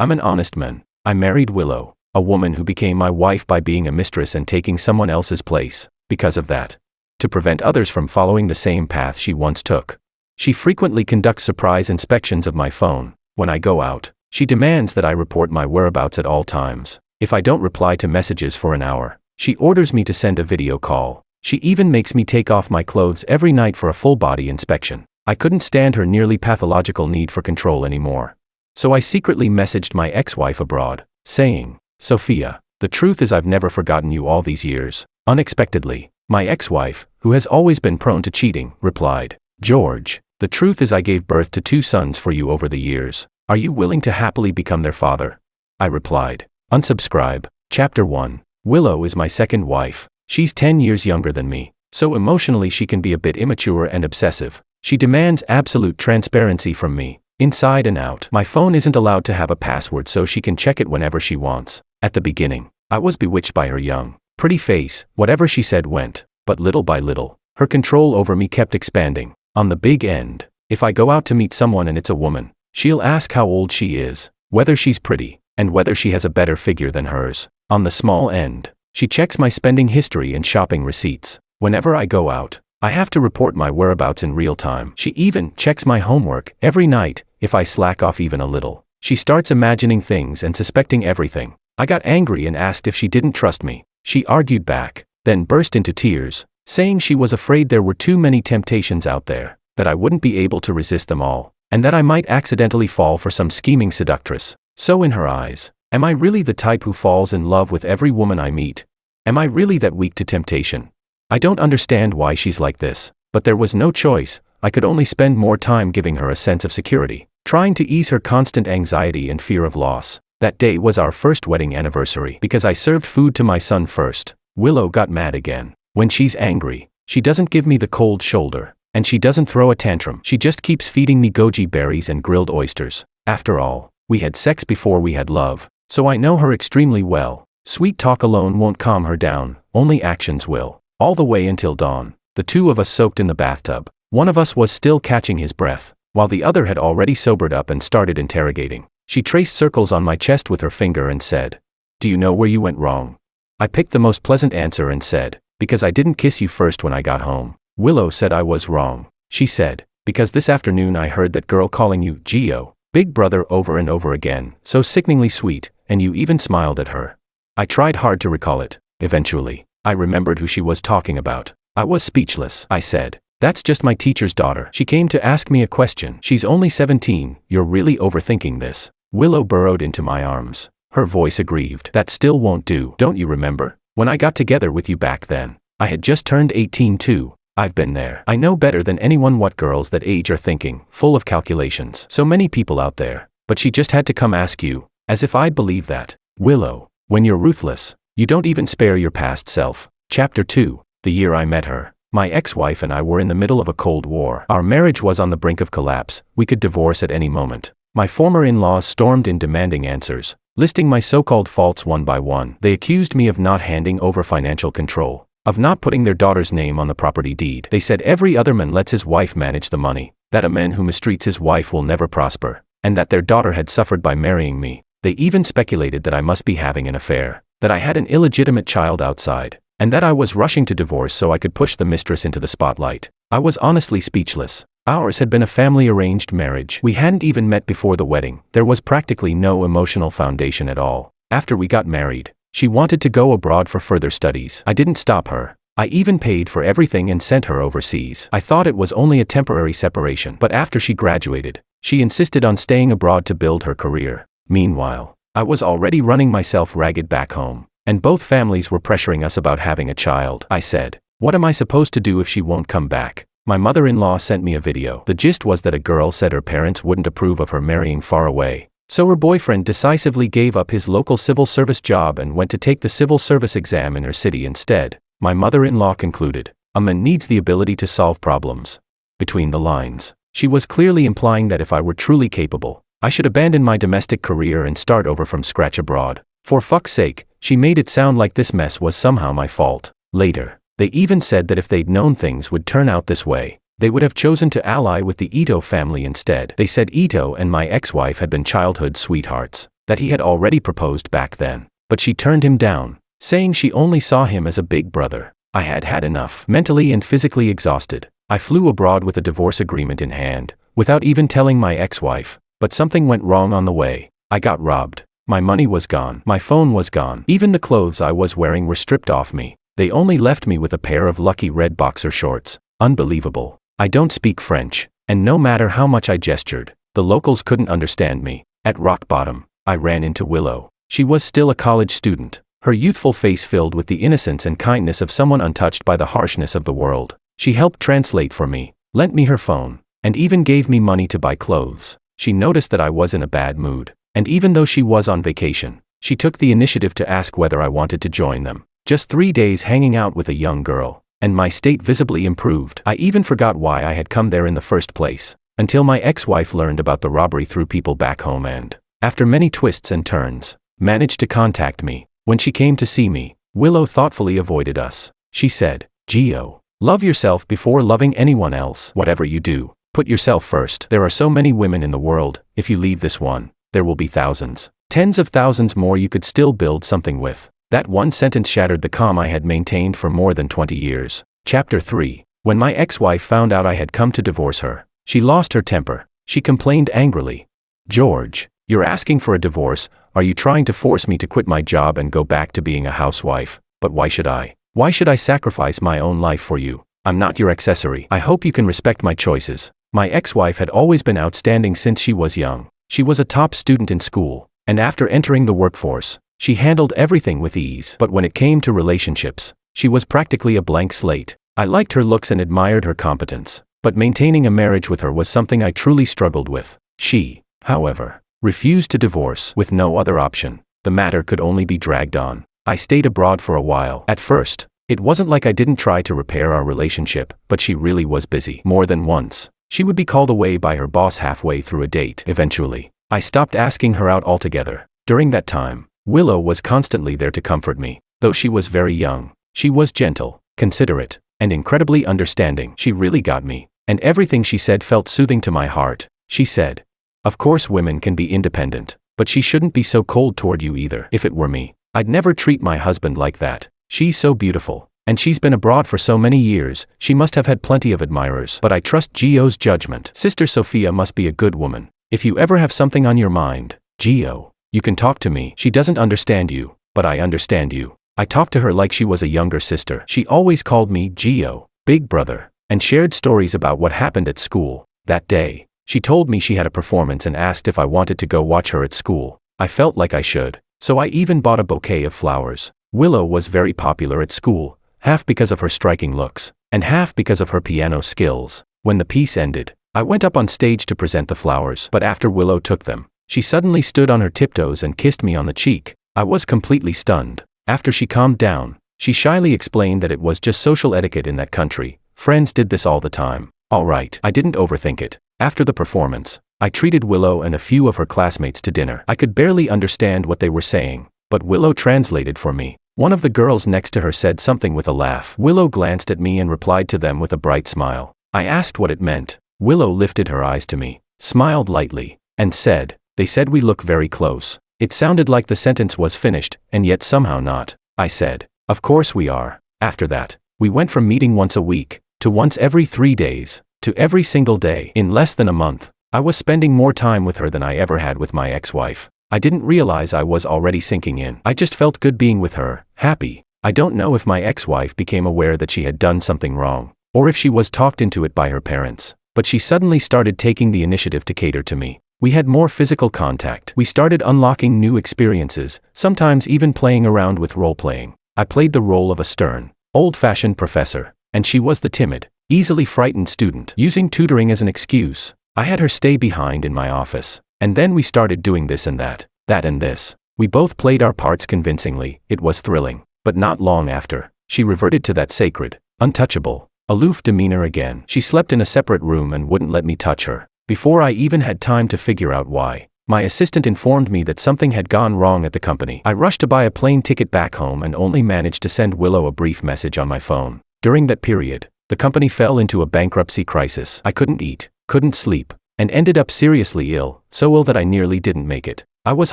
I'm an honest man. I married Willow, a woman who became my wife by being a mistress and taking someone else's place, because of that. To prevent others from following the same path she once took. She frequently conducts surprise inspections of my phone. When I go out, she demands that I report my whereabouts at all times. If I don't reply to messages for an hour, she orders me to send a video call. She even makes me take off my clothes every night for a full-body inspection. I couldn't stand her nearly pathological need for control anymore. So I secretly messaged my ex-wife abroad, saying, "Sophia, the truth is I've never forgotten you all these years." Unexpectedly, my ex-wife, who has always been prone to cheating, replied, "George, the truth is I gave birth to 2 sons for you over the years. Are you willing to happily become their father?" I replied, "Unsubscribe." Chapter 1. Willow is my second wife. She's 10 years younger than me, so emotionally she can be a bit immature and obsessive. She demands absolute transparency from me, inside and out. My phone isn't allowed to have a password so she can check it whenever she wants. At the beginning, I was bewitched by her young, pretty face. Whatever she said went, but little by little, her control over me kept expanding. On the big end, if I go out to meet someone and it's a woman, she'll ask how old she is, whether she's pretty, and whether she has a better figure than hers. On the small end, she checks my spending history and shopping receipts. Whenever I go out, I have to report my whereabouts in real time. She even checks my homework every night. If I slack off even a little, she starts imagining things and suspecting everything. I got angry and asked if she didn't trust me. She argued back, then burst into tears, saying she was afraid there were too many temptations out there, that I wouldn't be able to resist them all, and that I might accidentally fall for some scheming seductress. So in her eyes, am I really the type who falls in love with every woman I meet? Am I really that weak to temptation? I don't understand why she's like this, but there was no choice. I could only spend more time giving her a sense of security, trying to ease her constant anxiety and fear of loss. That day was our first wedding anniversary. Because I served food to my son first, Willow got mad again. When she's angry, she doesn't give me the cold shoulder, and she doesn't throw a tantrum. She just keeps feeding me goji berries and grilled oysters. After all, we had sex before we had love, so I know her extremely well. Sweet talk alone won't calm her down, only actions will. All the way until dawn, the 2 of us soaked in the bathtub. One of us was still catching his breath, while the other had already sobered up and started interrogating. She traced circles on my chest with her finger and said, "Do you know where you went wrong?" I picked the most pleasant answer and said, "Because I didn't kiss you first when I got home." Willow said I was wrong. She said, "Because this afternoon I heard that girl calling you Geo, Big Brother, over and over again, so sickeningly sweet, and you even smiled at her." I tried hard to recall it. Eventually, I remembered who she was talking about. I was speechless. I said, "That's just my teacher's daughter. She came to ask me a question. She's only 17. You're really overthinking this." Willow burrowed into my arms, her voice aggrieved. "That still won't do. Don't you remember? When I got together with you back then, I had just turned 18 too. I've been there. I know better than anyone what girls that age are thinking, full of calculations. So many people out there. But she just had to come ask you, as if I'd believe that." Willow, when you're ruthless, you don't even spare your past self. Chapter 2. The year I met her, my ex-wife and I were in the middle of a cold war. Our marriage was on the brink of collapse. We could divorce at any moment. My former in-laws stormed in demanding answers, listing my so-called faults one by one. They accused me of not handing over financial control, of not putting their daughter's name on the property deed. They said every other man lets his wife manage the money, that a man who mistreats his wife will never prosper, and that their daughter had suffered by marrying me. They even speculated that I must be having an affair, that I had an illegitimate child outside, and that I was rushing to divorce so I could push the mistress into the spotlight. I was honestly speechless. Ours had been a family-arranged marriage. We hadn't even met before the wedding. There was practically no emotional foundation at all. After we got married, she wanted to go abroad for further studies. I didn't stop her. I even paid for everything and sent her overseas. I thought it was only a temporary separation, but after she graduated, she insisted on staying abroad to build her career. Meanwhile, I was already running myself ragged back home, and both families were pressuring us about having a child. I said, "What am I supposed to do if she won't come back?" My mother-in-law sent me a video. The gist was that a girl said her parents wouldn't approve of her marrying far away, so her boyfriend decisively gave up his local civil service job and went to take the civil service exam in her city instead. My mother-in-law concluded, "A man needs the ability to solve problems." Between the lines, she was clearly implying that if I were truly capable, I should abandon my domestic career and start over from scratch abroad. For fuck's sake, she made it sound like this mess was somehow my fault. Later, they even said that if they'd known things would turn out this way, they would have chosen to ally with the Ito family instead. They said Ito and my ex-wife had been childhood sweethearts, that he had already proposed back then, but she turned him down, saying she only saw him as a big brother. I had had enough. Mentally and physically exhausted, I flew abroad with a divorce agreement in hand, without even telling my ex-wife, but something went wrong on the way. I got robbed. My money was gone. My phone was gone. Even the clothes I was wearing were stripped off me. They only left me with a pair of lucky red boxer shorts. Unbelievable. I don't speak French, and no matter how much I gestured, the locals couldn't understand me. At rock bottom, I ran into Willow. She was still a college student, her youthful face filled with the innocence and kindness of someone untouched by the harshness of the world. She helped translate for me, lent me her phone, and even gave me money to buy clothes. She noticed that I was in a bad mood, and even though she was on vacation, she took the initiative to ask whether I wanted to join them. Just 3 days hanging out with a young girl, and my state visibly improved. I even forgot why I had come there in the first place, until my ex-wife learned about the robbery through people back home and, after many twists and turns, managed to contact me. When she came to see me, Willow thoughtfully avoided us. She said, "Gio, love yourself before loving anyone else. Whatever you do, put yourself first. There are so many women in the world. If you leave this one, there will be thousands, tens of thousands more you could still build something with." That one sentence shattered the calm I had maintained for more than 20 years. Chapter 3. When my ex-wife found out I had come to divorce her, she lost her temper. She complained angrily. "George, you're asking for a divorce. Are you trying to force me to quit my job and go back to being a housewife? But why should I? Why should I sacrifice my own life for you? I'm not your accessory. I hope you can respect my choices." My ex-wife had always been outstanding since she was young. She was a top student in school, and after entering the workforce, she handled everything with ease. But when it came to relationships, she was practically a blank slate. I liked her looks and admired her competence, but maintaining a marriage with her was something I truly struggled with. She, however, refused to divorce. With no other option, the matter could only be dragged on. I stayed abroad for a while. At first, it wasn't like I didn't try to repair our relationship, but she really was busy. More than once, she would be called away by her boss halfway through a date. Eventually, I stopped asking her out altogether. During that time, Willow was constantly there to comfort me. Though she was very young, she was gentle, considerate, and incredibly understanding. She really got me, and everything she said felt soothing to my heart. She said, "Of course women can be independent, but she shouldn't be so cold toward you either. If it were me, I'd never treat my husband like that. She's so beautiful, and she's been abroad for so many years, she must have had plenty of admirers. But I trust Gio's judgment. Sister Sophia must be a good woman. If you ever have something on your mind, Gio, you can talk to me. She doesn't understand you, but I understand you." I talked to her like she was a younger sister. She always called me Gio, big brother, and shared stories about what happened at school. That day, she told me she had a performance and asked if I wanted to go watch her at school. I felt like I should, so I even bought a bouquet of flowers. Willow was very popular at school, half because of her striking looks, and half because of her piano skills. When the piece ended, I went up on stage to present the flowers, but after Willow took them, she suddenly stood on her tiptoes and kissed me on the cheek. I was completely stunned. After she calmed down, she shyly explained that it was just social etiquette in that country. Friends did this all the time. All right, I didn't overthink it. After the performance, I treated Willow and a few of her classmates to dinner. I could barely understand what they were saying, but Willow translated for me. One of the girls next to her said something with a laugh. Willow glanced at me and replied to them with a bright smile. I asked what it meant. Willow lifted her eyes to me, smiled lightly, and said, "They said we look very close." It sounded like the sentence was finished, and yet somehow not. I said, "Of course we are." After that, we went from meeting once a week, to once every 3 days, to every single day. In less than a month, I was spending more time with her than I ever had with my ex-wife. I didn't realize I was already sinking in. I just felt good being with her, happy. I don't know if my ex-wife became aware that she had done something wrong, or if she was talked into it by her parents, but she suddenly started taking the initiative to cater to me. We had more physical contact. We started unlocking new experiences, sometimes even playing around with role-playing. I played the role of a stern, old-fashioned professor, and she was the timid, easily frightened student. Using tutoring as an excuse, I had her stay behind in my office, and then we started doing this and that and this. We both played our parts convincingly. It was thrilling. But not long after, she reverted to that sacred, untouchable, aloof demeanor again. She slept in a separate room and wouldn't let me touch her. Before I even had time to figure out why, my assistant informed me that something had gone wrong at the company. I rushed to buy a plane ticket back home and only managed to send Willow a brief message on my phone. During that period, The company fell into a bankruptcy crisis. I couldn't eat, couldn't sleep, and ended up seriously ill, so ill that I nearly didn't make it. I was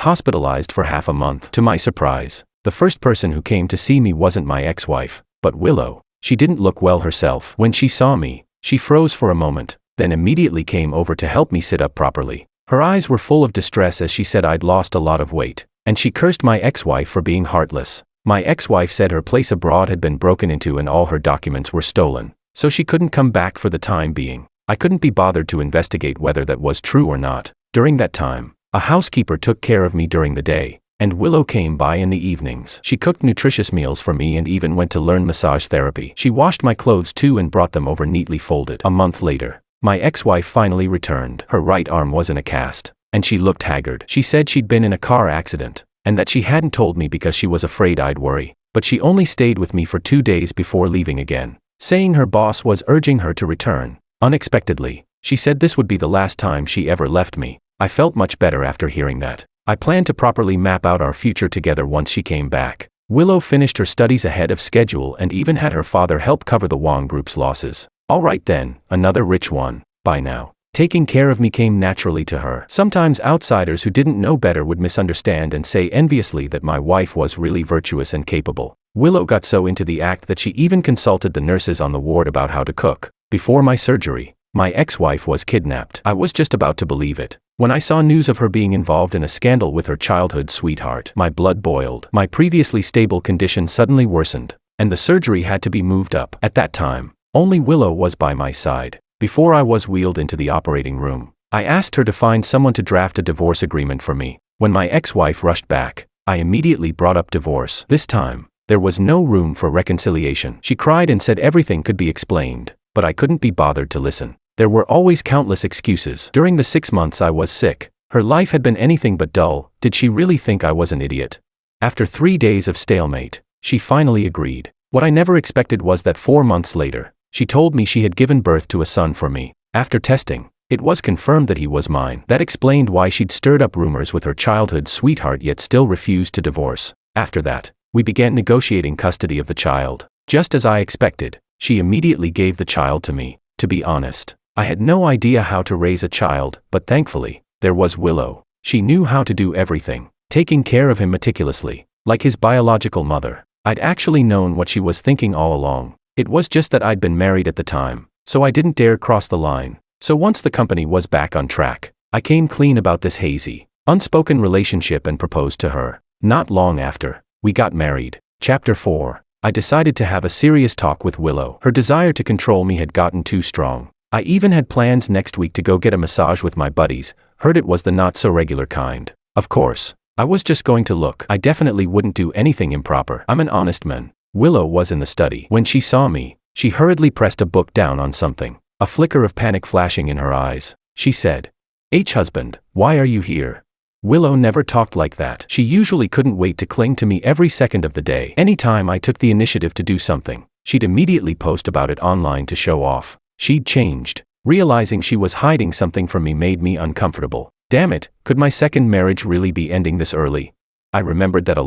hospitalized for half a month. To my surprise, the first person who came to see me wasn't my ex-wife, but Willow. She didn't look well herself. When she saw me, she froze for a moment, then immediately came over to help me sit up properly. Her eyes were full of distress as she said I'd lost a lot of weight, and she cursed my ex-wife for being heartless. My ex-wife said her place abroad had been broken into and all her documents were stolen, so she couldn't come back for the time being. I couldn't be bothered to investigate whether that was true or not. During that time, a housekeeper took care of me during the day, and Willow came by in the evenings. She cooked nutritious meals for me and even went to learn massage therapy. She washed my clothes too and brought them over neatly folded. A month later, my ex-wife finally returned. Her right arm was in a cast, and she looked haggard. She said she'd been in a car accident, and that she hadn't told me because she was afraid I'd worry. But she only stayed with me for 2 days before leaving again, saying her boss was urging her to return. Unexpectedly, she said this would be the last time she ever left me. I felt much better after hearing that. I planned to properly map out our future together once she came back. Willow finished her studies ahead of schedule and even had her father help cover the Wong Group's losses. All right then, another rich one. By now, taking care of me came naturally to her. Sometimes outsiders who didn't know better would misunderstand and say enviously that my wife was really virtuous and capable. Willow got so into the act that she even consulted the nurses on the ward about how to cook. Before my surgery, my ex-wife was kidnapped. I was just about to believe it when I saw news of her being involved in a scandal with her childhood sweetheart. My blood boiled. My previously stable condition suddenly worsened, and the surgery had to be moved up. At that time, only Willow was by my side. Before I was wheeled into the operating room, I asked her to find someone to draft a divorce agreement for me. When my ex-wife rushed back, I immediately brought up divorce. This time, there was no room for reconciliation. She cried and said everything could be explained, but I couldn't be bothered to listen. There were always countless excuses. During the 6 months I was sick, her life had been anything but dull. Did she really think I was an idiot? After 3 days of stalemate, she finally agreed. What I never expected was that 4 months later, she told me she had given birth to a son for me. After testing, it was confirmed that he was mine. That explained why she'd stirred up rumors with her childhood sweetheart yet still refused to divorce. After that, we began negotiating custody of the child. Just as I expected, she immediately gave the child to me. To be honest, I had no idea how to raise a child, but thankfully, there was Willow. She knew how to do everything, taking care of him meticulously, like his biological mother. I'd actually known what she was thinking all along. It was just that I'd been married at the time, so I didn't dare cross the line. So once the company was back on track, I came clean about this hazy, unspoken relationship and proposed to her. Not long after, we got married. Chapter 4. I decided to have a serious talk with Willow. Her desire to control me had gotten too strong. I even had plans next week to go get a massage with my buddies. Heard it was the not-so-regular kind. Of course, I was just going to look. I definitely wouldn't do anything improper. I'm an honest man. Willow was in the study. When she saw me, she hurriedly pressed a book down on something, a flicker of panic flashing in her eyes. She said, "Husband, why are you here?" Willow never talked like that. She usually couldn't wait to cling to me every second of the day. Anytime I took the initiative to do something, she'd immediately post about it online to show off. She'd changed. Realizing she was hiding something from me made me uncomfortable. Damn it, could my second marriage really be ending this early? I remembered that a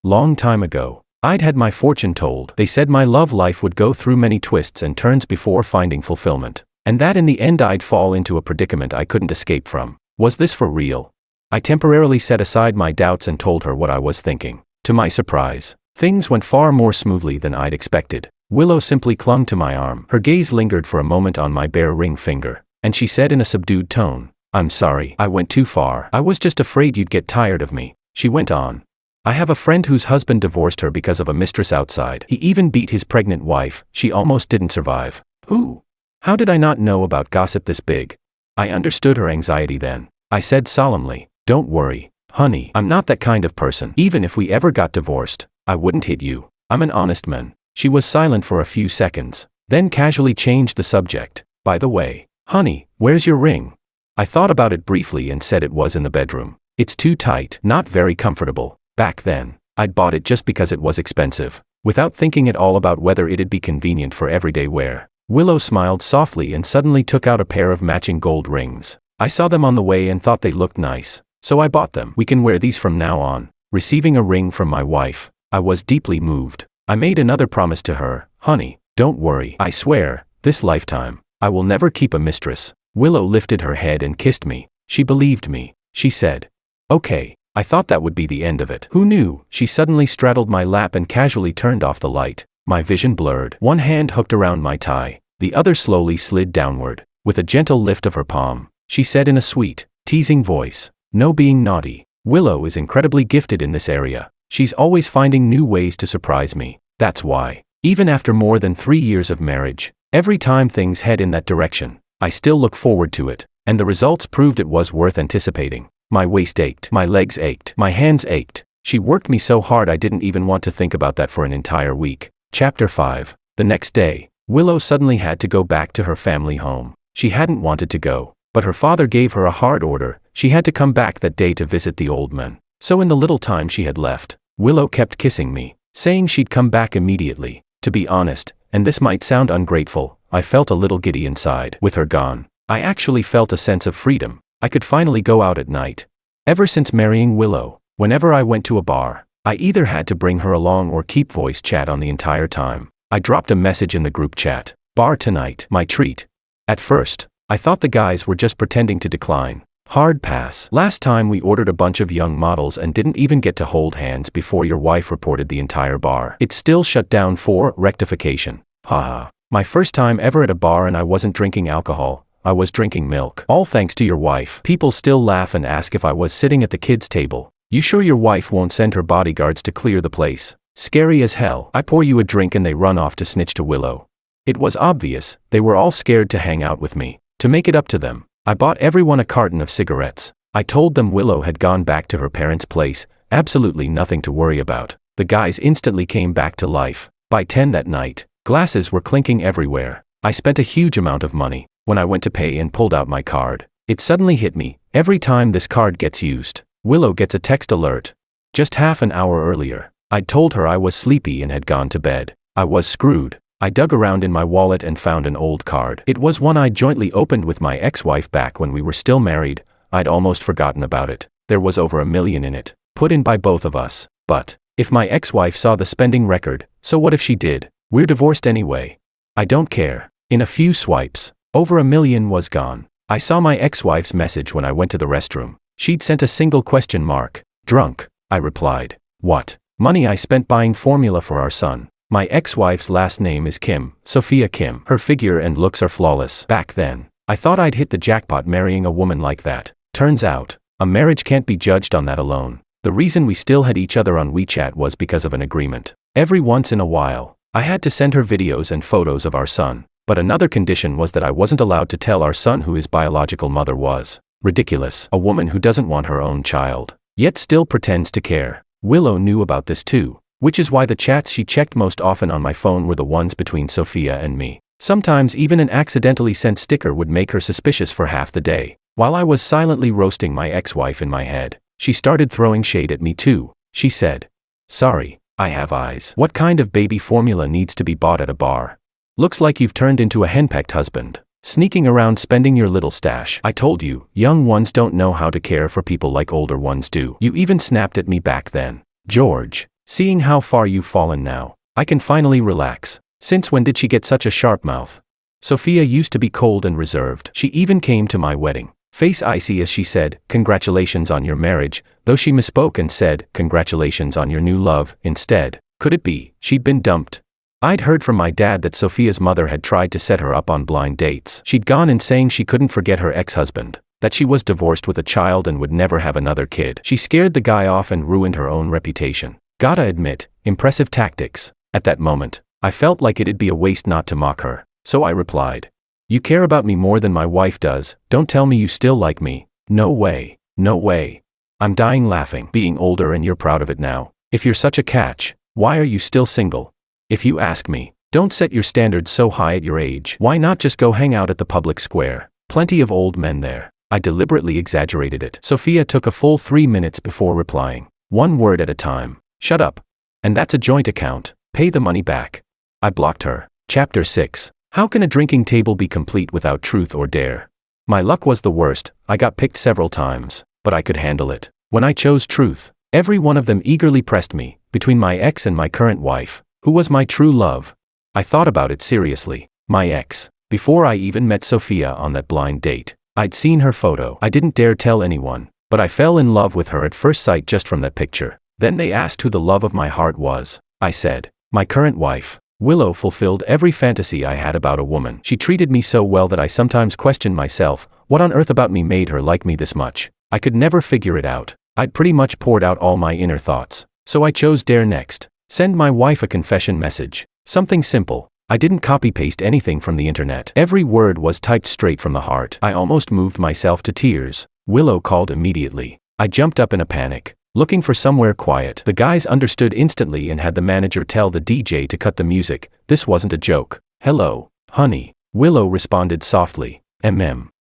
long time ago, I'd had my fortune told. They said my love life would go through many twists and turns before finding fulfillment, and that in the end I'd fall into a predicament I couldn't escape from. Was this for real? I temporarily set aside my doubts and told her what I was thinking. To my surprise, things went far more smoothly than I'd expected. Willow simply clung to my arm. Her gaze lingered for a moment on my bare ring finger, and she said in a subdued tone, "I'm sorry, I went too far. I was just afraid you'd get tired of me." She went on, "I have a friend whose husband divorced her because of a mistress outside. He even beat his pregnant wife. She almost didn't survive." Ooh. How did I not know about gossip this big? I understood her anxiety then. I said solemnly, "Don't worry, honey, I'm not that kind of person. Even if we ever got divorced, I wouldn't hit you. I'm an honest man." She was silent for a few seconds, then casually changed the subject. "By the way, honey, where's your ring?" I thought about it briefly and said it was in the bedroom. "It's too tight, not very comfortable." Back then, I'd bought it just because it was expensive, without thinking at all about whether it'd be convenient for everyday wear. Willow smiled softly and suddenly took out a pair of matching gold rings. I saw them on the way and thought they looked nice, so I bought them. "We can wear these from now on." Receiving a ring from my wife, I was deeply moved. I made another promise to her, "Honey, Don't worry, I swear, this lifetime, I will never keep a mistress. Willow lifted her head and kissed me. She believed me. She said, okay. I thought that would be the end of it. Who knew? She suddenly straddled my lap and casually turned off the light. My vision blurred. One hand hooked around my tie. The other slowly slid downward. With a gentle lift of her palm, she said in a sweet, teasing voice, no being naughty. Willow is incredibly gifted in this area. She's always finding new ways to surprise me. That's why, even after more than 3 years of marriage, every time things head in that direction, I still look forward to it. And the results proved it was worth anticipating. My waist ached, my legs ached, my hands ached. She worked me so hard I didn't even want to think about that for an entire week. Chapter 5. The next day, Willow suddenly had to go back to her family home. She hadn't wanted to go, but her father gave her a hard order. She had to come back that day to visit the old man. So in the little time she had left, Willow kept kissing me, saying she'd come back immediately. To be honest, and this might sound ungrateful, I felt a little giddy inside. With her gone, I actually felt a sense of freedom. I could finally go out at night. Ever since marrying Willow, whenever I went to a bar, I either had to bring her along or keep voice chat on the entire time. I dropped a message in the group chat. Bar tonight, my treat. At first, I thought the guys were just pretending to decline. Hard pass. Last time we ordered a bunch of young models and didn't even get to hold hands before your wife reported the entire bar. It's still shut down for rectification. Haha. My first time ever at a bar and I wasn't drinking alcohol. I was drinking milk. All thanks to your wife. People still laugh and ask if I was sitting at the kids' table. You sure your wife won't send her bodyguards to clear the place? Scary as hell. I pour you a drink and they run off to snitch to Willow. It was obvious, they were all scared to hang out with me. To make it up to them, I bought everyone a carton of cigarettes. I told them Willow had gone back to her parents' place, absolutely nothing to worry about. The guys instantly came back to life. By 10 that night, glasses were clinking everywhere. I spent a huge amount of money. When I went to pay and pulled out my card, it suddenly hit me. Every time this card gets used, Willow gets a text alert. Just half an hour earlier, I'd told her I was sleepy and had gone to bed. I was screwed. I dug around in my wallet and found an old card. It was one I'd jointly opened with my ex-wife back when we were still married. I'd almost forgotten about it. There was over $1 million in it, put in by both of us. But if my ex-wife saw the spending record, so what if she did? We're divorced anyway. I don't care. In a few swipes, over $1 million was gone. I saw my ex-wife's message when I went to the restroom. She'd sent a single question mark. Drunk. I replied. What? Money I spent buying formula for our son. My ex-wife's last name is Kim, Sophia Kim. Her figure and looks are flawless. Back then, I thought I'd hit the jackpot marrying a woman like that. Turns out, a marriage can't be judged on that alone. The reason we still had each other on WeChat was because of an agreement. Every once in a while, I had to send her videos and photos of our son. But another condition was that I wasn't allowed to tell our son who his biological mother was. Ridiculous. A woman who doesn't want her own child, yet still pretends to care. Willow knew about this too, which is why the chats she checked most often on my phone were the ones between Sophia and me. Sometimes even an accidentally sent sticker would make her suspicious for half the day. While I was silently roasting my ex-wife in my head, she started throwing shade at me too. She said, "Sorry, I have eyes. What kind of baby formula needs to be bought at a bar? Looks like you've turned into a henpecked husband, sneaking around spending your little stash. I told you, young ones don't know how to care for people like older ones do." You even snapped at me back then. George, seeing how far you've fallen now, I can finally relax. Since when did she get such a sharp mouth? Sophia used to be cold and reserved. She even came to my wedding, face icy as she said, "Congratulations on your marriage," though she misspoke and said, "Congratulations on your new love," instead. Could it be she'd been dumped? I'd heard from my dad that Sophia's mother had tried to set her up on blind dates. She'd gone in saying she couldn't forget her ex-husband, that she was divorced with a child and would never have another kid. She scared the guy off and ruined her own reputation. Gotta admit, impressive tactics. At that moment, I felt like it'd be a waste not to mock her. So I replied, "You care about me more than my wife does. Don't tell me you still like me." No way. No way. I'm dying laughing. Being older and you're proud of it now. If you're such a catch, why are you still single? If you ask me, don't set your standards so high at your age. Why not just go hang out at the public square? Plenty of old men there. I deliberately exaggerated it. Sophia took a full 3 minutes before replying. One word at a time. Shut up. And that's a joint account. Pay the money back. I blocked her. Chapter 6. How can a drinking table be complete without truth or dare? My luck was the worst. I got picked several times, but I could handle it. When I chose truth, every one of them eagerly pressed me, between my ex and my current wife, who was my true love. I thought about it seriously. My ex. Before I even met Sophia on that blind date. I'd seen her photo. I didn't dare tell anyone, but I fell in love with her at first sight just from that picture. Then they asked who the love of my heart was. I said, my current wife. Willow fulfilled every fantasy I had about a woman. She treated me so well that I sometimes questioned myself, what on earth about me made her like me this much? I could never figure it out. I'd pretty much poured out all my inner thoughts. So I chose dare next. Send my wife a confession message. Something simple. I didn't copy-paste anything from the internet. Every word was typed straight from the heart. I almost moved myself to tears. Willow called immediately. I jumped up in a panic, looking for somewhere quiet. The guys understood instantly and had the manager tell the DJ to cut the music. This wasn't a joke. Hello, honey. Willow responded softly.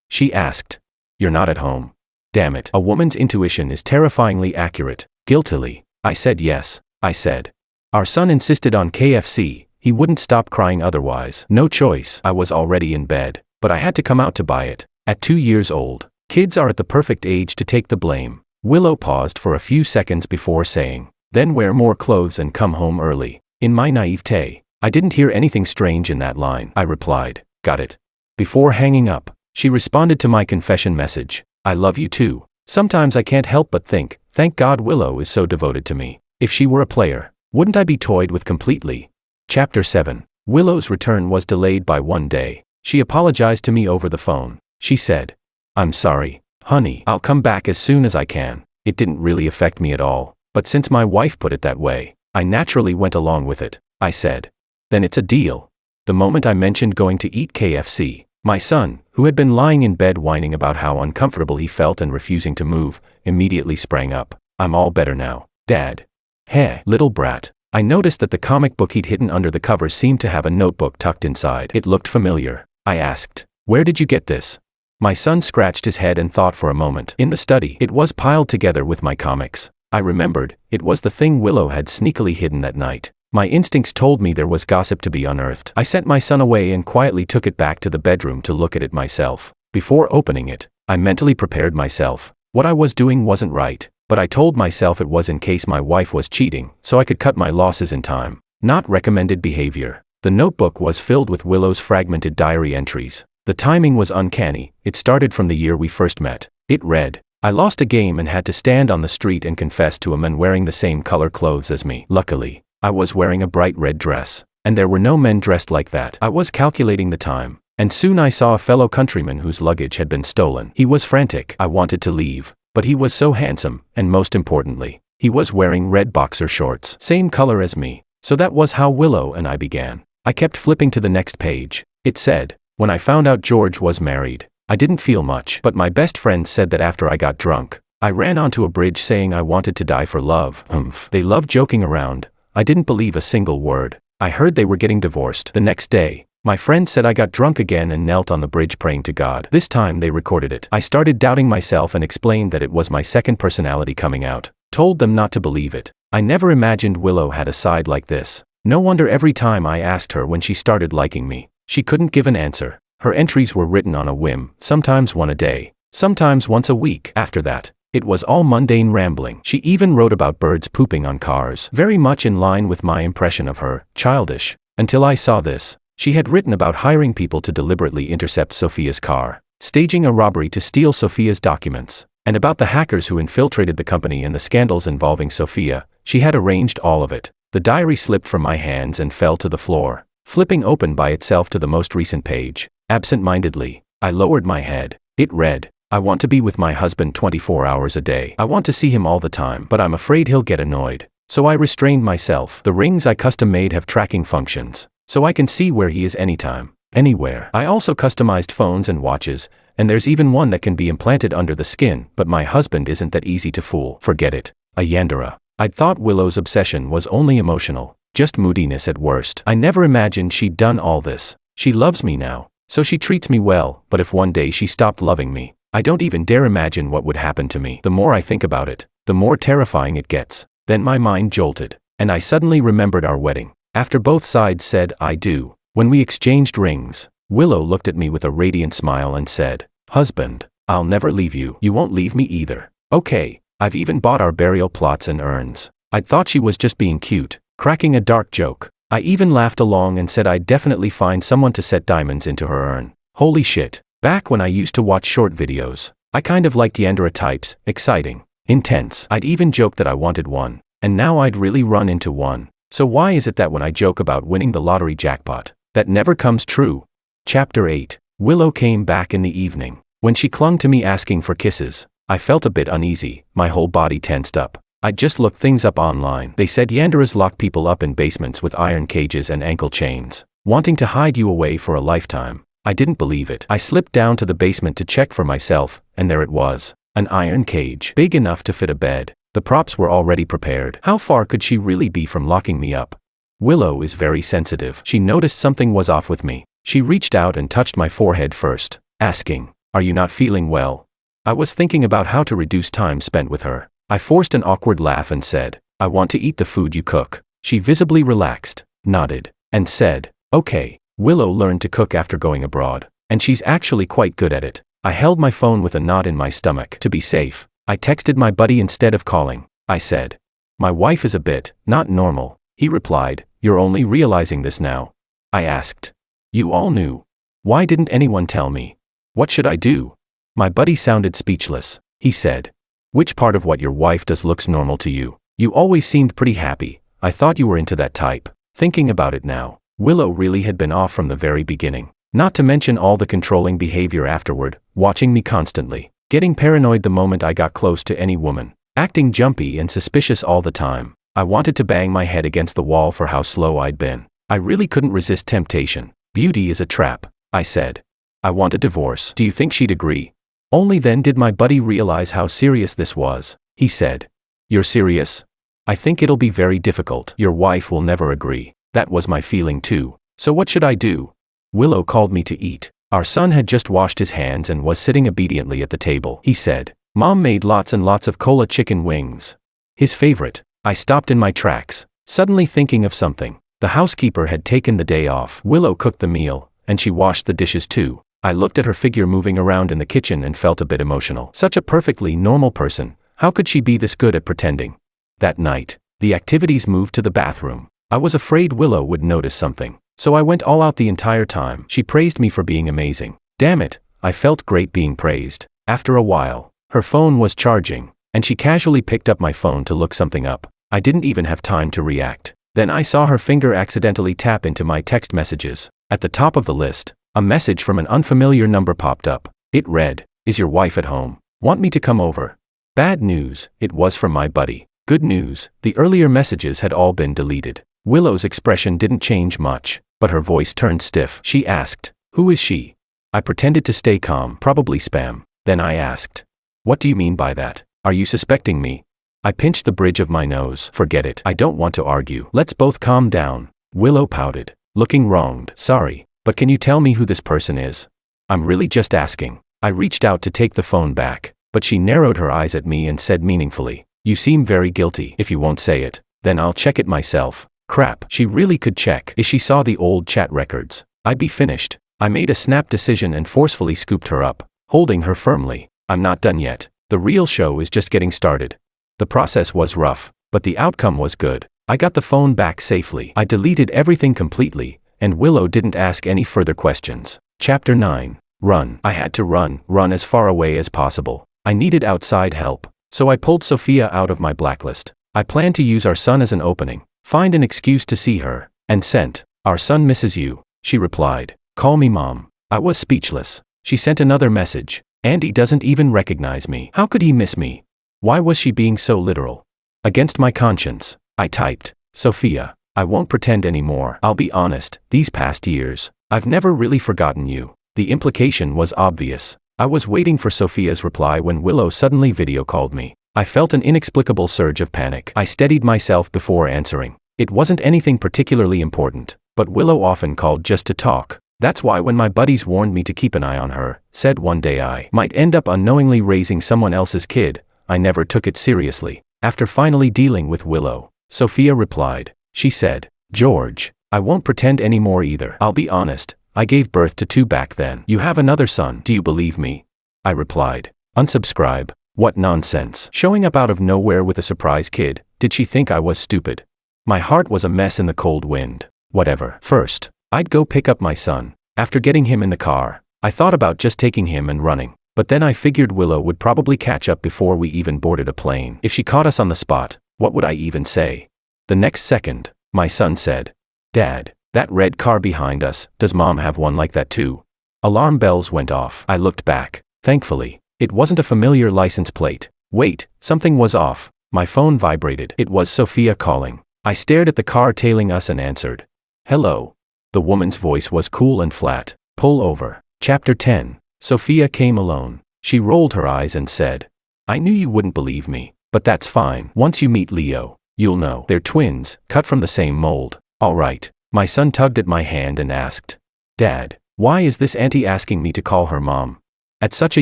She asked. You're not at home. Damn it. A woman's intuition is terrifyingly accurate. Guiltily. I said yes. I said. Our son insisted on KFC. He wouldn't stop crying otherwise. No choice. I was already in bed, but I had to come out to buy it. At 2 years old, kids are at the perfect age to take the blame. Willow paused for a few seconds before saying, then wear more clothes and come home early. In my naivete, I didn't hear anything strange in that line. I replied, got it. Before hanging up, she responded to my confession message. I love you too. Sometimes I can't help but think, thank God Willow is so devoted to me. If she were a player, wouldn't I be toyed with completely? Chapter 7. Willow's return was delayed by 1 day. She apologized to me over the phone. She said, I'm sorry, honey, I'll come back as soon as I can. It didn't really affect me at all, but since my wife put it that way, I naturally went along with it. I said, then it's a deal. The moment I mentioned going to eat KFC, my son, who had been lying in bed whining about how uncomfortable he felt and refusing to move, immediately sprang up. I'm all better now, Dad. Heh, little brat. I noticed that the comic book he'd hidden under the covers seemed to have a notebook tucked inside. It looked familiar. I asked, where did you get this? My son scratched his head and thought for a moment. In the study. It was piled together with my comics. I remembered, it was the thing Willow had sneakily hidden that night. My instincts told me there was gossip to be unearthed. I sent my son away and quietly took it back to the bedroom to look at it myself. Before opening it, I mentally prepared myself. What I was doing wasn't right, but I told myself it was in case my wife was cheating, so I could cut my losses in time. Not recommended behavior. The notebook was filled with Willow's fragmented diary entries. The timing was uncanny. It started from the year we first met. It read, I lost a game and had to stand on the street and confess to a man wearing the same color clothes as me. Luckily, I was wearing a bright red dress, and there were no men dressed like that. I was calculating the time, and soon I saw a fellow countryman whose luggage had been stolen. He was frantic. I wanted to leave, but he was so handsome, and most importantly, he was wearing red boxer shorts, same color as me. So that was how Willow and I began. I kept flipping to the next page. It said, when I found out George was married, I didn't feel much, but my best friend said that after I got drunk, I ran onto a bridge saying I wanted to die for love. They loved joking around. I didn't believe a single word. I heard they were getting divorced. The next day, my friend said I got drunk again and knelt on the bridge praying to God. This time they recorded it. I started doubting myself and explained that it was my second personality coming out. Told them not to believe it. I never imagined Willow had a side like this. No wonder every time I asked her when she started liking me, she couldn't give an answer. Her entries were written on a whim, sometimes one a day, sometimes once a week. After that, it was all mundane rambling. She even wrote about birds pooping on cars, very much in line with my impression of her, childish. Until I saw this. She had written about hiring people to deliberately intercept Sophia's car, staging a robbery to steal Sophia's documents, and about the hackers who infiltrated the company and the scandals involving Sophia. She had arranged all of it. The diary slipped from my hands and fell to the floor, flipping open by itself to the most recent page. Absent-mindedly, I lowered my head. It read, I want to be with my husband 24 hours a day. I want to see him all the time, but I'm afraid he'll get annoyed. So I restrained myself. The rings I custom-made have tracking functions, so I can see where he is anytime, anywhere. I also customized phones and watches, and there's even one that can be implanted under the skin, but my husband isn't that easy to fool. Forget it. A yandere. I'd thought Willow's obsession was only emotional, just moodiness at worst. I never imagined she'd done all this. She loves me now, so she treats me well, but if one day she stopped loving me, I don't even dare imagine what would happen to me. The more I think about it, the more terrifying it gets. Then my mind jolted, and I suddenly remembered our wedding. After both sides said I do, when we exchanged rings, Willow looked at me with a radiant smile and said, husband, I'll never leave you. You won't leave me either. Okay, I've even bought our burial plots and urns. I thought she was just being cute, cracking a dark joke, I even laughed along and said I'd definitely find someone to set diamonds into her urn. Holy shit. Back when I used to watch short videos, I kind of liked yandere types, exciting, intense. I'd even joke that I wanted one, and now I'd really run into one. So why is it that when I joke about winning the lottery jackpot, that never comes true? Chapter 8. Willow came back in the evening. When she clung to me asking for kisses, I felt a bit uneasy, my whole body tensed up. I'd just looked things up online. They said yanderes lock people up in basements with iron cages and ankle chains, wanting to hide you away for a lifetime. I didn't believe it. I slipped down to the basement to check for myself, and there it was. An iron cage, big enough to fit a bed. The props were already prepared. How far could she really be from locking me up? Willow is very sensitive. She noticed something was off with me. She reached out and touched my forehead first, asking, "Are you not feeling well?" I was thinking about how to reduce time spent with her. I forced an awkward laugh and said, "I want to eat the food you cook." She visibly relaxed, nodded, and said, "Okay." Willow learned to cook after going abroad, and she's actually quite good at it. I held my phone with a knot in my stomach. To be safe, I texted my buddy instead of calling. I said, "My wife is a bit, not normal." He replied, "You're only realizing this now." I asked, "You all knew. Why didn't anyone tell me? What should I do?" My buddy sounded speechless. He said, "Which part of what your wife does looks normal to you? You always seemed pretty happy. I thought you were into that type." Thinking about it now, Willow really had been off from the very beginning. Not to mention all the controlling behavior afterward, watching me constantly, getting paranoid the moment I got close to any woman, acting jumpy and suspicious all the time. I wanted to bang my head against the wall for how slow I'd been. I really couldn't resist temptation. "Beauty is a trap," I said. "I want a divorce." Do you think she'd agree? Only then did my buddy realize how serious this was. He said, "You're serious? I think it'll be very difficult. Your wife will never agree." That was my feeling too. So what should I do? Willow called me to eat. Our son had just washed his hands and was sitting obediently at the table. He said, "Mom made lots and lots of cola chicken wings." His favorite. I stopped in my tracks, suddenly thinking of something. The housekeeper had taken the day off. Willow cooked the meal, and she washed the dishes too. I looked at her figure moving around in the kitchen and felt a bit emotional. Such a perfectly normal person. How could she be this good at pretending? That night, the activities moved to the bathroom. I was afraid Willow would notice something, so I went all out the entire time. She praised me for being amazing. Damn it, I felt great being praised. After a while, her phone was charging, and she casually picked up my phone to look something up. I didn't even have time to react. Then I saw her finger accidentally tap into my text messages. At the top of the list, a message from an unfamiliar number popped up. It read, "Is your wife at home? Want me to come over?" Bad news, it was from my buddy. Good news, the earlier messages had all been deleted. Willow's expression didn't change much, but her voice turned stiff. She asked, "Who is she?" I pretended to stay calm. "Probably spam." Then I asked, "What do you mean by that? Are you suspecting me?" I pinched the bridge of my nose. "Forget it. I don't want to argue. Let's both calm down." Willow pouted, looking wronged. "Sorry, but can you tell me who this person is?" "I'm really just asking." I reached out to take the phone back, but she narrowed her eyes at me and said meaningfully, "You seem very guilty. If you won't say it, then I'll check it myself." Crap, she really could check. If she saw the old chat records, I'd be finished. I made a snap decision and forcefully scooped her up, holding her firmly. "I'm not done yet. The real show is just getting started." The process was rough, but the outcome was good. I got the phone back safely. I deleted everything completely, and Willow didn't ask any further questions. Chapter 9. Run. I had to run as far away as possible. I needed outside help, so I pulled Sophia out of my blacklist. I planned to use our son as an opening, find an excuse to see her, and sent, "Our son misses you." She replied, "Call me Mom." I was speechless. She sent another message, "Andy doesn't even recognize me. How could he miss me?" Why was she being so literal? Against my conscience, I typed, "Sophia, I won't pretend anymore. I'll be honest, these past years, I've never really forgotten you." The implication was obvious. I was waiting for Sophia's reply when Willow suddenly video called me. I felt an inexplicable surge of panic. I steadied myself before answering. It wasn't anything particularly important, but Willow often called just to talk. That's why when my buddies warned me to keep an eye on her, said one day I might end up unknowingly raising someone else's kid, I never took it seriously. After finally dealing with Willow, Sophia replied. She said, "George, I won't pretend anymore either. I'll be honest, I gave birth to 2 back then. You have another son. Do you believe me?" I replied, "Unsubscribe." What nonsense. Showing up out of nowhere with a surprise kid. Did she think I was stupid? My heart was a mess in the cold wind. Whatever. First, I'd go pick up my son. After getting him in the car, I thought about just taking him and running. But then I figured Willow would probably catch up before we even boarded a plane. If she caught us on the spot, what would I even say? The next second, my son said, "Dad, that red car behind us, does Mom have one like that too?" Alarm bells went off. I looked back. Thankfully, it wasn't a familiar license plate. Wait, something was off. My phone vibrated. It was Sophia calling. I stared at the car tailing us and answered. "Hello." The woman's voice was cool and flat. "Pull over." Chapter 10. Sophia came alone. She rolled her eyes and said, "I knew you wouldn't believe me, but that's fine. Once you meet Leo, you'll know. They're twins, cut from the same mold." "All right." My son tugged at my hand and asked, "Dad, why is this auntie asking me to call her mom?" At such a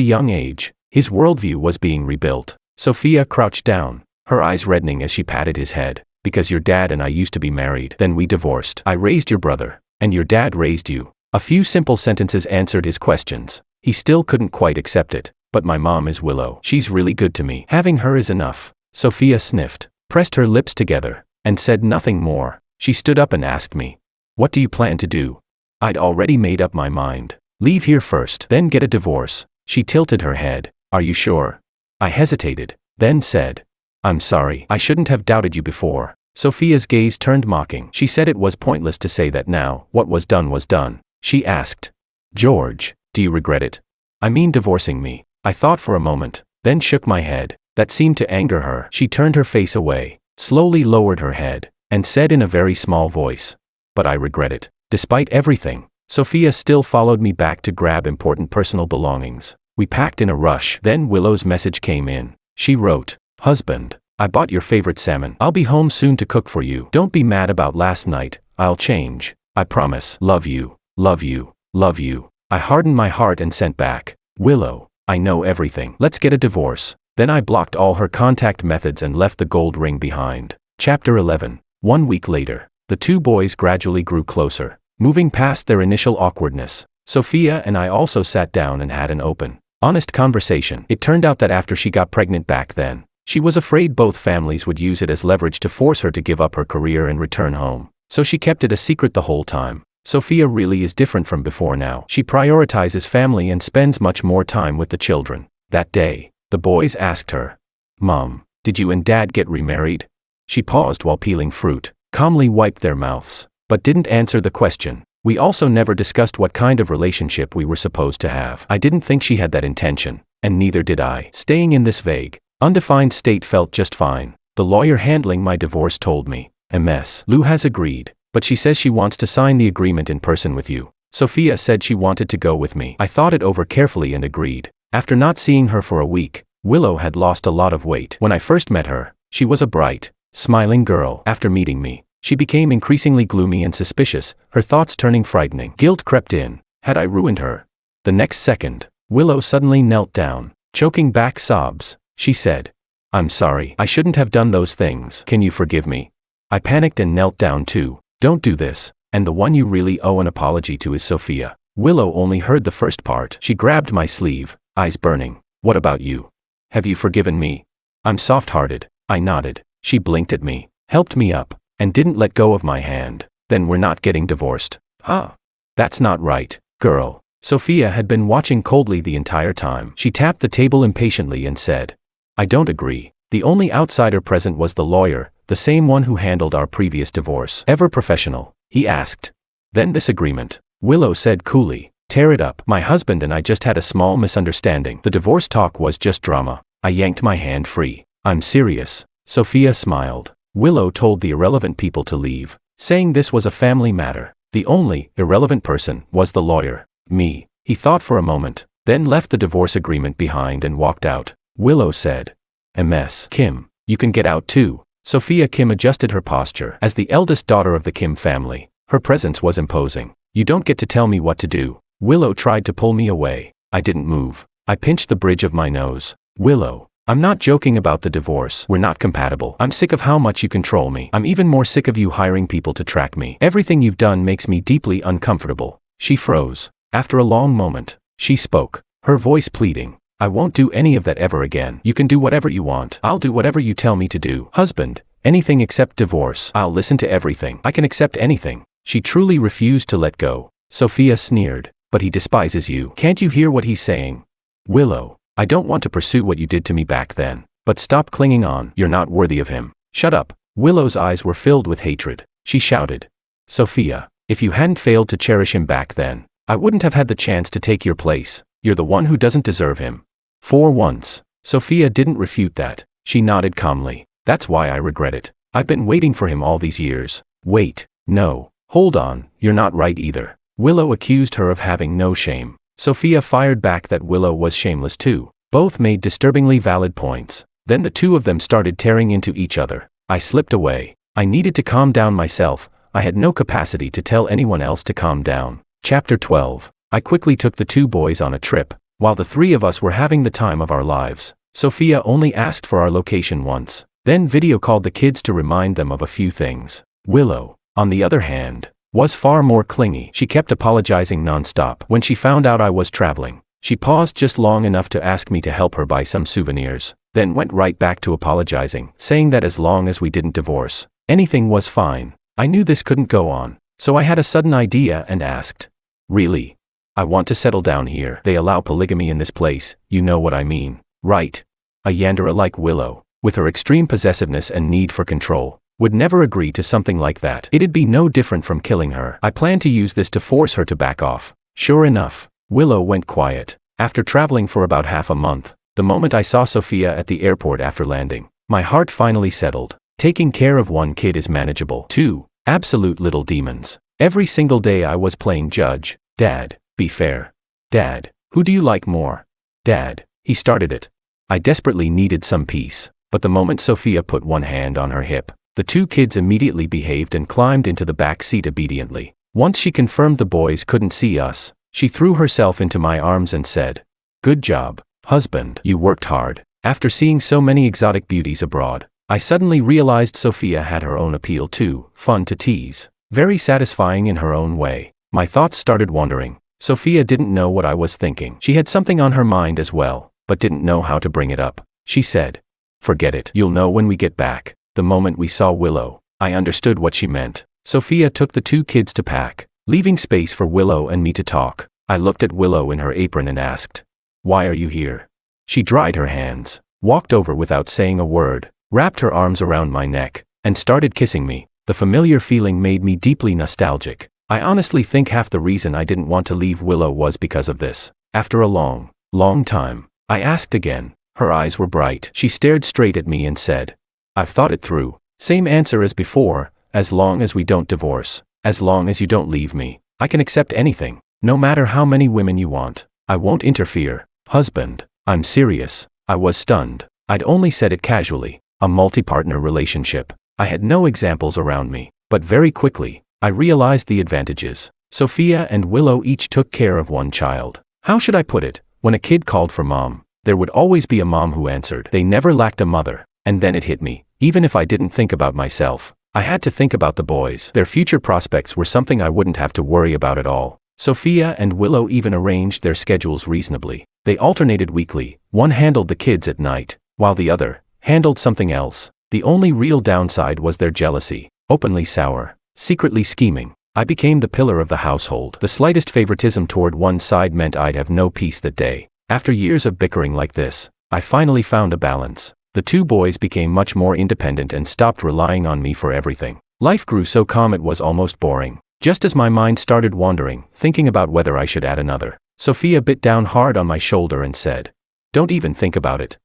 young age, his worldview was being rebuilt. Sophia crouched down, her eyes reddening as she patted his head. "Because your dad and I used to be married, then we divorced. I raised your brother, and your dad raised you." A few simple sentences answered his questions. He still couldn't quite accept it. "But my mom is Willow. She's really good to me. Having her is enough." Sophia sniffed, pressed her lips together, and said nothing more. She stood up and asked me, "What do you plan to do?" I'd already made up my mind. "Leave here first, then get a divorce." She tilted her head. "Are you sure?" I hesitated, then said, "I'm sorry, I shouldn't have doubted you before." Sophia's gaze turned mocking. She said it was pointless to say that now. What was done was done. She asked, "George, do you regret it? I mean divorcing me?" I thought for a moment, then shook my head. That seemed to anger her. She turned her face away, slowly lowered her head, and said in a very small voice, "But I regret it." Despite everything, Sophia still followed me back to grab important personal belongings. We packed in a rush. Then Willow's message came in. She wrote, "Husband, I bought your favorite salmon. I'll be home soon to cook for you. Don't be mad about last night. I'll change. I promise. Love you, love you, love you." I hardened my heart and sent back, "Willow, I know everything. Let's get a divorce." Then I blocked all her contact methods and left the gold ring behind. Chapter 11. 1 week later, the two boys gradually grew closer, moving past their initial awkwardness. Sophia and I also sat down and had an open, honest conversation. It turned out that after she got pregnant back then, she was afraid both families would use it as leverage to force her to give up her career and return home. So she kept it a secret the whole time. Sophia really is different from before now. She prioritizes family and spends much more time with the children. That day, the boys asked her, "Mom, did you and Dad get remarried?" She paused while peeling fruit, calmly wiped their mouths, but didn't answer the question. We also never discussed what kind of relationship we were supposed to have. I didn't think she had that intention, and neither did I. Staying in this vague, undefined state felt just fine. The lawyer handling my divorce told me, "Ms. Lou has agreed, but she says she wants to sign the agreement in person with you." Sophia said she wanted to go with me. I thought it over carefully and agreed. After not seeing her for a week, Willow had lost a lot of weight. When I first met her, she was a bright, smiling girl. After meeting me, she became increasingly gloomy and suspicious, her thoughts turning frightening. Guilt crept in. Had I ruined her? The next second, Willow suddenly knelt down, choking back sobs. She said, "I'm sorry. I shouldn't have done those things. Can you forgive me?" I panicked and knelt down too. "Don't do this, and the one you really owe an apology to is Sophia." Willow only heard the first part. She grabbed my sleeve, eyes burning. "What about you? Have you forgiven me?" "I'm soft-hearted." I nodded. She blinked at me, helped me up, and didn't let go of my hand. "Then we're not getting divorced." "Huh? That's not right, girl." Sophia had been watching coldly the entire time. She tapped the table impatiently and said, "I don't agree." The only outsider present was the lawyer, the same one who handled our previous divorce. "Ever professional?" he asked. "Then this agreement," Willow said coolly. "Tear it up. My husband and I just had a small misunderstanding. The divorce talk was just drama." I yanked my hand free. "I'm serious." Sophia smiled. Willow told the irrelevant people to leave, saying this was a family matter. The only irrelevant person was the lawyer, me. He thought for a moment, then left the divorce agreement behind and walked out. Willow said, "Ms. Kim, you can get out too." Sophia Kim adjusted her posture. As the eldest daughter of the Kim family, her presence was imposing. "You don't get to tell me what to do." Willow tried to pull me away. I didn't move. I pinched the bridge of my nose. "Willow, I'm not joking about the divorce. We're not compatible. I'm sick of how much you control me. I'm even more sick of you hiring people to track me. Everything you've done makes me deeply uncomfortable." She froze. After a long moment, she spoke, her voice pleading. "I won't do any of that ever again. You can do whatever you want. I'll do whatever you tell me to do. Husband, anything except divorce. I'll listen to everything. I can accept anything." She truly refused to let go. Sophia sneered. But he despises you. Can't you hear what he's saying? Willow, I don't want to pursue what you did to me back then. But stop clinging on. You're not worthy of him. Shut up. Willow's eyes were filled with hatred. She shouted. Sophia, if you hadn't failed to cherish him back then, I wouldn't have had the chance to take your place. You're the one who doesn't deserve him. For once, Sophia didn't refute that. She nodded calmly. That's why I regret it. I've been waiting for him all these years. Wait, no, hold on, you're not right either. Willow accused her of having no shame. Sophia fired back that Willow was shameless too. Both made disturbingly valid points. Then the two of them started tearing into each other. I slipped away. I needed to calm down myself. I had no capacity to tell anyone else to calm down. Chapter 12. I quickly took the two boys on a trip. While the three of us were having the time of our lives, Sophia only asked for our location once, then video called the kids to remind them of a few things. Willow, on the other hand, was far more clingy. She kept apologizing non-stop. When she found out I was traveling, she paused just long enough to ask me to help her buy some souvenirs, then went right back to apologizing, saying that as long as we didn't divorce, anything was fine. I knew this couldn't go on, so I had a sudden idea and asked, "Really? I want to settle down here. They allow polygamy in this place, you know what I mean, right? A yandere like Willow, with her extreme possessiveness and need for control, would never agree to something like that. It'd be no different from killing her. I planned to use this to force her to back off." Sure enough, Willow went quiet. After traveling for about half a month, the moment I saw Sophia at the airport after landing, my heart finally settled. Taking care of one kid is manageable. Two absolute little demons. Every single day I was playing judge. Dad, be fair. Dad, who do you like more? Dad, he started it. I desperately needed some peace, but the moment Sophia put one hand on her hip, the two kids immediately behaved and climbed into the back seat obediently. Once she confirmed the boys couldn't see us, she threw herself into my arms and said, "Good job, husband. You worked hard." After seeing so many exotic beauties abroad, I suddenly realized Sophia had her own appeal too, fun to tease, very satisfying in her own way. My thoughts started wandering. Sophia didn't know what I was thinking. She had something on her mind as well, but didn't know how to bring it up. She said, "Forget it. You'll know when we get back." The moment we saw Willow, I understood what she meant. Sophia took the two kids to pack, leaving space for Willow and me to talk. I looked at Willow in her apron and asked, "Why are you here?" She dried her hands, walked over without saying a word, wrapped her arms around my neck, and started kissing me. The familiar feeling made me deeply nostalgic. I honestly think half the reason I didn't want to leave Willow was because of this. After a long, long time, I asked again. Her eyes were bright. She stared straight at me and said, "I've thought it through. Same answer as before, as long as we don't divorce, as long as you don't leave me, I can accept anything, no matter how many women you want. I won't interfere. Husband, I'm serious." I was stunned. I'd only said it casually, a multi-partner relationship. I had no examples around me, but very quickly, I realized the advantages. Sophia and Willow each took care of one child. How should I put it? When a kid called for mom, there would always be a mom who answered. They never lacked a mother. And then it hit me. Even if I didn't think about myself, I had to think about the boys. Their future prospects were something I wouldn't have to worry about at all. Sophia and Willow even arranged their schedules reasonably. They alternated weekly. One handled the kids at night, while the other handled something else. The only real downside was their jealousy, openly sour, secretly scheming. I became the pillar of the household. The slightest favoritism toward one side meant I'd have no peace that day. After years of bickering like this, I finally found a balance. The two boys became much more independent and stopped relying on me for everything. Life grew so calm it was almost boring. Just as my mind started wandering, thinking about whether I should add another, Sophia bit down hard on my shoulder and said, "Don't even think about it.